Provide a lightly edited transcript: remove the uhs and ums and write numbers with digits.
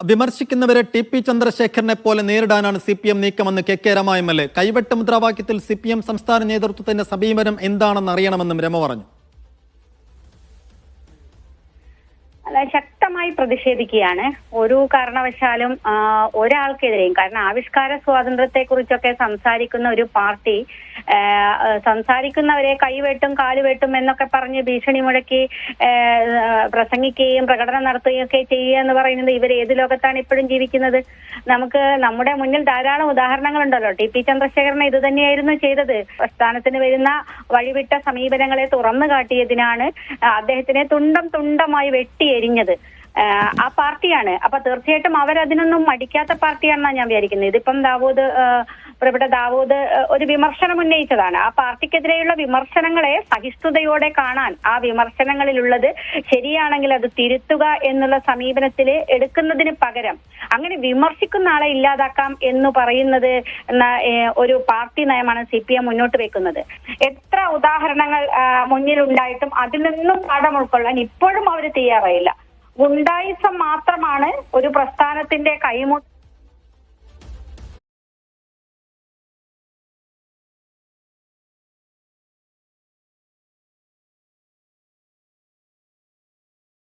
വിമർശിക്കുന്നവരെ T P. ചന്ദ്രശേഖരനെ പോലെ നേരിടാനാണ് CPM നീക്കമെന്ന് കെ രമ MLA. കൈവെട്ട് മുദ്രാവാക്യത്തിൽ CPM സംസ്ഥാന നേതൃത്വത്തിന്റെ സമീപനം എന്താണെന്ന് അറിയണമെന്നും രമ പറഞ്ഞു. ശക്തമായി പ്രതിഷേധിക്കുകയാണ്. ഒരു കാരണവശാലും ഒരാൾക്കെതിരെയും, കാരണം ആവിഷ്കാര സ്വാതന്ത്ര്യത്തെ കുറിച്ചൊക്കെ സംസാരിക്കുന്ന ഒരു പാർട്ടി സംസാരിക്കുന്നവരെ കൈവെട്ടും കാലുവെട്ടും എന്നൊക്കെ പറഞ്ഞ് ഭീഷണി മുഴക്കി പ്രസംഗിക്കുകയും പ്രകടനം നടത്തുകയും ഒക്കെ ചെയ്യുക എന്ന് പറയുന്നത് ഇവർ ഏത് ലോകത്താണ് ഇപ്പോഴും ജീവിക്കുന്നത്? നമുക്ക് നമ്മുടെ മുന്നിൽ ധാരാളം ഉദാഹരണങ്ങളുണ്ടല്ലോ. ടി.പി. ചന്ദ്രശേഖരൻ ഇത് തന്നെയായിരുന്നു ചെയ്തത്. പ്രസ്ഥാനത്തിന് വരുന്ന വഴിവിട്ട സമീപനങ്ങളെ തുറന്നു കാട്ടിയതിനാണ് അദ്ദേഹത്തിനെ തുണ്ടം തുണ്ടമായി വെട്ടിയെരിഞ്ഞത് ആ പാർട്ടിയാണ്. അപ്പൊ തീർച്ചയായിട്ടും അവരതിനൊന്നും മടിക്കാത്ത പാർട്ടിയാണെന്നാണ് ഞാൻ വിചാരിക്കുന്നത്. ഇതിപ്പം പ്രിയപ്പെട്ട ദാവൂദ് ഒരു വിമർശനം ഉന്നയിച്ചതാണ്. ആ പാർട്ടിക്കെതിരെയുള്ള വിമർശനങ്ങളെ സഹിഷ്ണുതയോടെ കാണാൻ, ആ വിമർശനങ്ങളിലുള്ളത് ശരിയാണെങ്കിൽ അത് തിരുത്തുക എന്നുള്ള സമീപനത്തിൽ എടുക്കുന്നതിന് പകരം അങ്ങനെ വിമർശിക്കുന്ന ആളെ ഇല്ലാതാക്കാം എന്ന് പറയുന്നത് ഒരു പാർട്ടി നയമാണ് CPM മുന്നോട്ട് വെക്കുന്നത്. എത്ര ഉദാഹരണങ്ങൾ മുന്നിലുണ്ടായിട്ടും അതിൽ നിന്നും പാഠം ഉൾക്കൊള്ളാൻ ഇപ്പോഴും അവർ തയ്യാറായില്ല. ഗുണ്ടായിസം മാത്രമാണ് ഒരു പ്രസ്ഥാനത്തിന്റെ കൈമുട്ട്